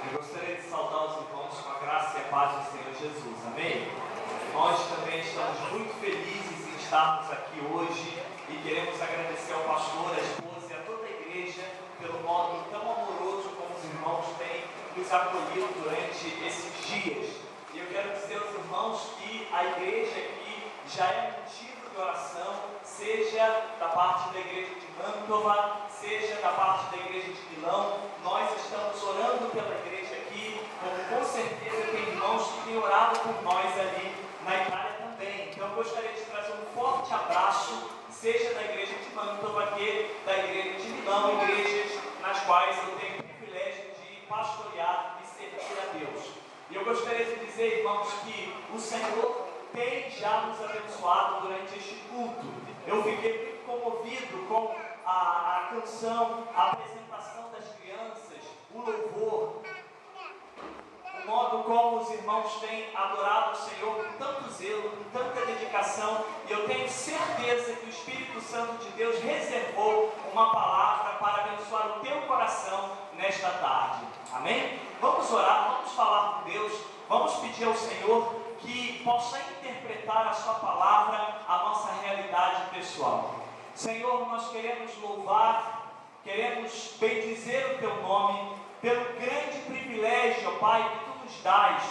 Eu gostaria de saudar os irmãos com a graça e a paz do Senhor Jesus, amém? Nós também estamos muito felizes em estarmos aqui hoje e queremos agradecer ao pastor, à esposa e a toda a igreja pelo modo tão amoroso como os irmãos têm nos acolhido durante esses dias. E eu quero dizer aos irmãos que a igreja aqui já é motivo de oração, seja da parte da igreja de Mantova, seja da parte da igreja de Milão. Nós estamos orando pela igreja aqui, como com certeza tem irmãos que têm orado por nós ali na Itália também. Então eu gostaria de trazer um forte abraço, seja da igreja de Mantova, que da igreja de Milão, igrejas nas quais eu tenho o privilégio de pastorear e servir a Deus. E eu gostaria de dizer, irmãos, que o Senhor tem já nos abençoado durante este culto. Eu fiquei muito comovido com a canção, a apresentação das crianças, o louvor, o modo como os irmãos têm adorado o Senhor com tanto zelo, com tanta dedicação, e eu tenho certeza que o Espírito Santo de Deus reservou uma palavra para abençoar o teu coração nesta tarde. Amém? Vamos orar, vamos falar com Deus, vamos pedir ao Senhor que possa interpretar a sua palavra à nossa realidade pessoal. Senhor, nós queremos louvar, queremos bendizer o teu nome pelo grande privilégio, ó Pai, que tu nos dás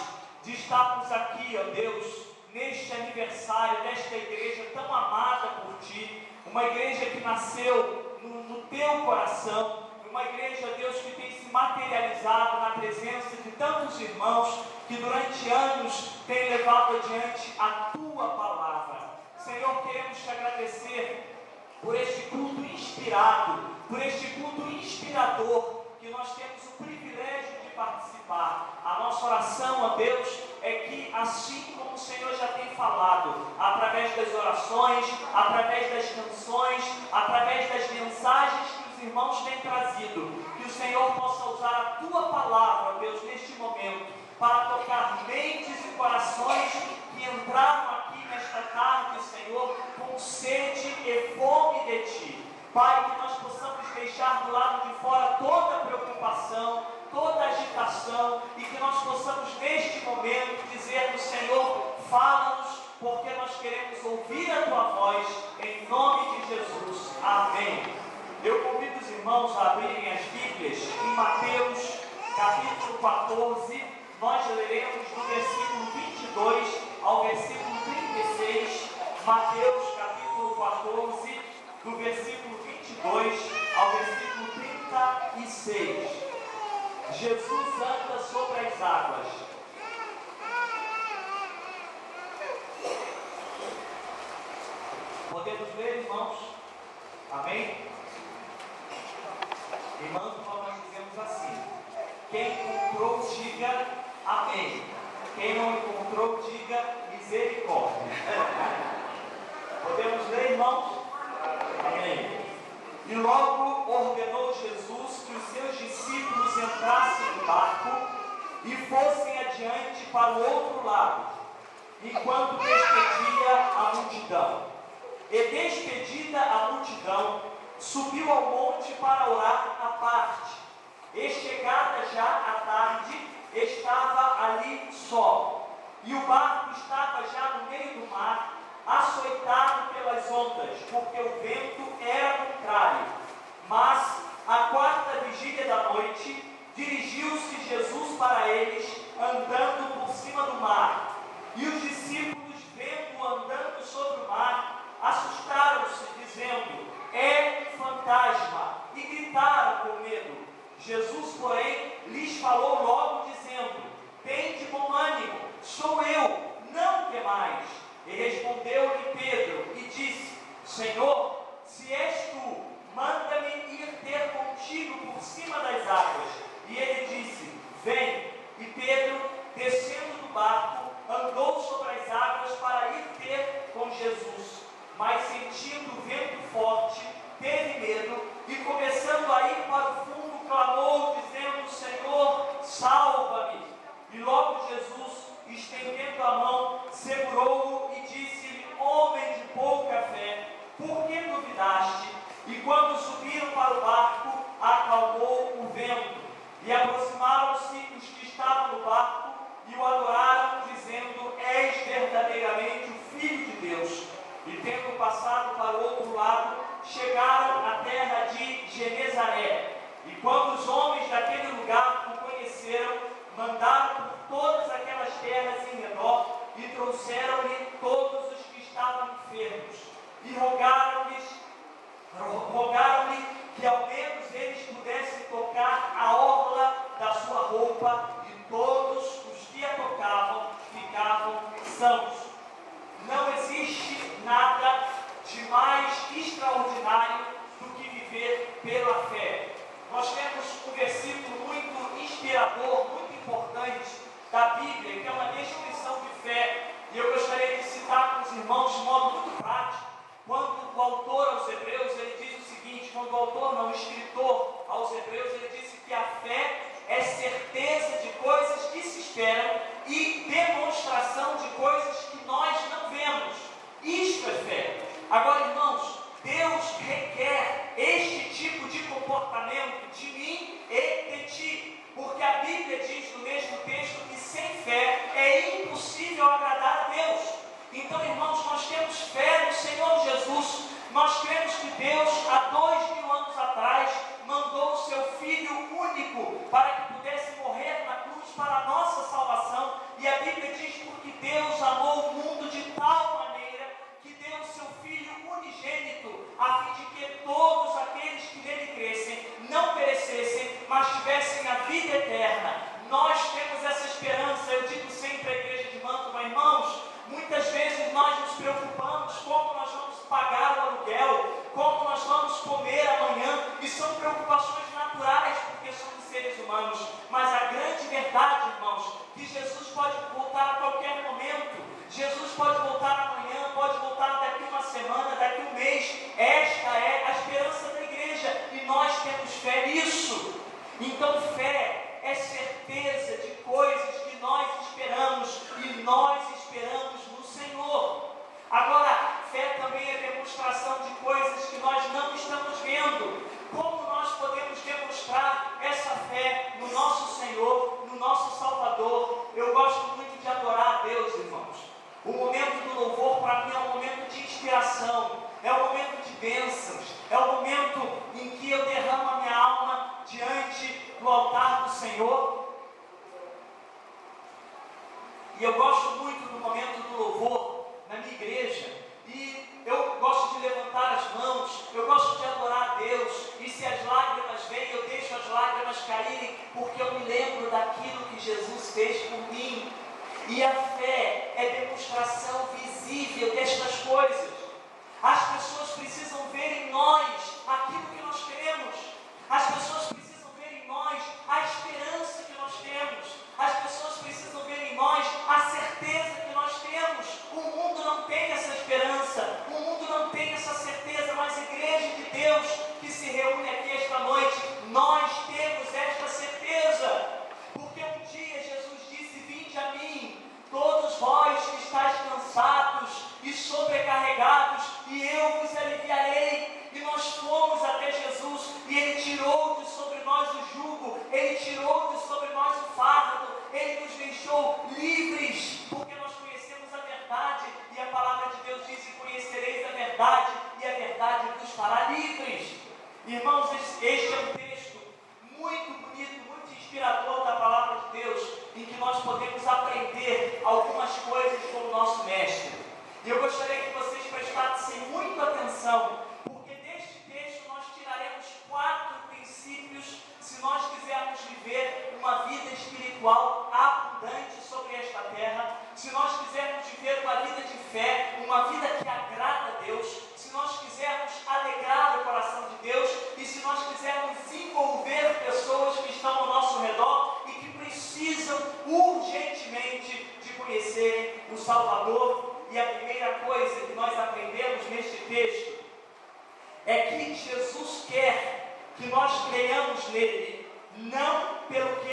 de estarmos aqui, ó Deus, neste aniversário desta igreja tão amada por ti, uma igreja que nasceu no teu coração, uma igreja, Deus, que tem se materializado na presença de tantos irmãos que durante anos têm levado adiante a tua palavra. Senhor, queremos te agradecer por este culto inspirado, por este culto inspirador que nós temos o privilégio de participar. A nossa oração a Deus é que, assim como o Senhor já tem falado, através das orações, através das canções, através das mensagens que os irmãos têm trazido, que o Senhor possa usar a tua palavra, Deus, neste momento, para tocar mentes e corações que entraram aqui nesta tarde, Senhor, com sede e fome de ti. Pai, que nós possamos deixar do lado de fora toda a preocupação, toda a agitação, e que nós possamos neste momento dizer do Senhor: fala-nos, porque nós queremos ouvir a tua voz, em nome de Jesus. Amém. Eu convido os irmãos a abrirem as Bíblias em Mateus capítulo 14. Nós leremos do versículo 22 ao versículo 36. Mateus capítulo 14, do versículo 22 ao versículo 36. Jesus anda sobre as águas. Podemos ler, irmãos? Amém? Em Mantova nós dizemos assim: quem encontrou, diga amém. Quem não encontrou, diga misericórdia. Podemos ler, irmãos? Amém. E logo ordenou Jesus que os seus discípulos entrassem no barco e fossem adiante para o outro lado, enquanto despedia a multidão. E despedida a multidão, subiu ao monte para orar à parte. E chegada já a tarde, estava ali só. E o barco estava já no meio do mar, açoitado pelas ondas, porque o vento era contrário. Mas, à quarta vigília da noite, dirigiu-se Jesus para eles, andando por cima do mar. E os discípulos, vendo-o andando sobre o mar, assustaram-se, dizendo: é um fantasma, e gritaram com medo. Jesus, porém, lhes falou logo, dizendo: tende bom ânimo, sou eu, não temais. E respondeu-lhe Pedro e disse: Senhor, se és tu, manda-me ir ter contigo por cima das águas. E ele disse: vem. E Pedro, descendo do barco, andou sobre as águas para ir ter com Jesus. Mas sentindo o vento forte, teve medo e, começando a ir para o fundo, clamou, dizendo: Senhor, salva-me. E logo Jesus, estendendo a mão, segurou-o e disse-lhe: homem de pouca fé, por que duvidaste? E quando subiram para o barco, acalmou o vento. roupa e todos os que a tocavam ficavam sãos. Não existe nada de mais extraordinário do que viver pela fé. Nós temos um versículo muito inspirador, muito importante da Bíblia, que é uma descrição de fé, e eu gostaria de citar com os irmãos de modo muito prático, quando o autor aos Hebreus, ele diz o seguinte, quando o autor, não, o escritor aos Hebreus, ele disse que a fé é certeza de coisas que se esperam e demonstração de coisas que nós não vemos. Isto é fé. Agora, irmãos, Deus requer este tipo de comportamento de mim e de ti, porque a Bíblia diz no mesmo texto que sem fé é impossível agradar a Deus. Então, irmãos, nós temos fé no Senhor Jesus. Nós cremos que Deus, há 2000 anos atrás, mandou o seu Filho único para que pudesse morrer na cruz para a nossa salvação. E a Bíblia diz porque Deus amou o mundo de tal maneira que deu o seu Filho unigênito, a fim de que todos aqueles que nele crescem não perecessem, mas tivessem a vida eterna. Nós temos essa esperança. Eu digo sempre à igreja de Mantova, irmãos, muitas vezes nós nos preocupamos como nós vamos pagar o aluguel, como nós vamos comer amanhã, e são preocupações naturais, porque somos seres humanos. Mas a grande verdade, irmãos, que Jesus pode voltar a qualquer momento. Jesus pode voltar amanhã, pode voltar daqui uma semana, daqui um mês. Esta é a esperança da igreja, e nós temos fé nisso. Então, fé é certeza de coisas que nós esperamos, e nós esperamos no Senhor. Agora, fé também é demonstração de coisas que nós não estamos vendo. Como nós podemos demonstrar essa fé no nosso Senhor, no nosso Salvador? Eu gosto muito de adorar a Deus, irmãos. O momento do louvor para mim é um momento de inspiração, é um momento de bênçãos, é um momento em que eu derramo a minha alma diante do altar do Senhor. E eu gosto muito do momento do louvor na minha igreja, e eu gosto de levantar as mãos, eu gosto de adorar a Deus, e se as lágrimas vêm, eu deixo as lágrimas caírem, porque eu me lembro daquilo que Jesus fez por mim. E a fé é demonstração visível destas coisas. As pessoas precisam ver em nós aquilo que nós temos. As pessoas precisam ver em nós a esperança que nós temos. As pessoas precisam ver em nós a certeza que nós temos. O mundo não tem essa esperança, o mundo não tem essa certeza, mas a igreja de Deus que se reúne aqui esta noite, nós temos esta certeza. Porque um dia Jesus disse: vinde a mim, todos vós que estáis cansados e sobrecarregados, e eu vos aliviarei. E nós fomos até Jesus, e Ele tirou de sobre nós o jugo, Ele tirou de sobre nós o fardo, Ele nos deixou livres, porque nós conhecemos a verdade, e a palavra de Deus diz: e conhecereis a verdade, e a verdade vos fará livres. Irmãos, este é um texto muito bonito, muito inspirador da palavra de Deus, em que nós podemos aprender algumas coisas com o nosso mestre. E eu gostaria que vocês prestassem muita atenção, porque deste texto nós tiraremos 4 princípios se nós quisermos viver uma vida espiritual abundante sobre esta terra, se nós quisermos viver uma vida de fé, uma vida que agrada a Deus, se nós quisermos alegrar o coração de Deus, e se nós quisermos envolver pessoas que estão ao nosso redor e que precisam urgentemente de conhecerem o Salvador. E a primeira coisa que nós aprendemos neste texto é que Jesus quer que nós creiamos nele, não pelo que